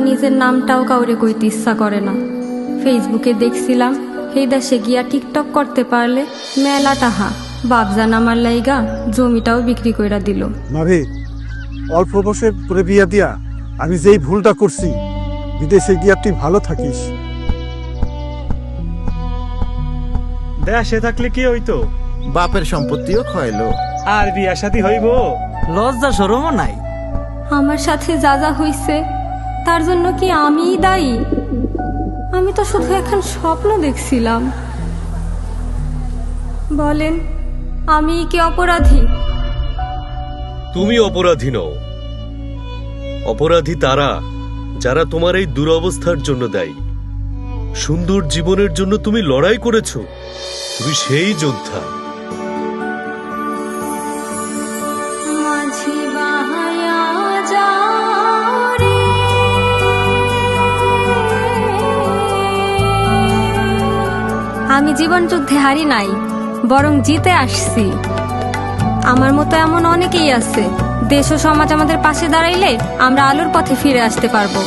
নিজের নামটাও কাউরে কইতে ইচ্ছা করে না। ফেসবুকে দেখছিলাম এই দেশে গিয়া টিকটক করতে পারলে মেলা টাহা, বাপজান আমার লাইগা জমিটাও বিক্রি কইরা দিল। মারে, অল্প বয়সে পরে বিয়া দিয়া আমি যেই ভুলটা করছি, বিদেশে গিয়া তুই ভালো থাকিস। দেশে থাকলে কি হইতো, বাপের সম্পত্তিও খয়লো, আর বিয়া শাদী হইব, লজ্জা শরমও নাই। আমার সাথে যা যা হইছে তার জন্য কি আমিই দায়ী? আমি তো শুধু এখন স্বপ্ন দেখছিলাম। বলেন, আমি কি অপরাধী? তুমি অপরাধী নও, অপরাধী তারা যারা তোমার এই দুরবস্থার জন্য দায়ী। সুন্দর জীবনের জন্য তুমি লড়াই করেছো, তুমি সেই যোদ্ধা। মাঝি বাহায়া যাও রে, আমি জীবন যুদ্ধে হারি নাই, বরং জিতে আসছি। আমার মতো এমন অনেকেই আছে, দেশ ও সমাজ আমাদের পাশে দাঁড়াইলে আমরা আলোর পথে ফিরে আসতে পারবো।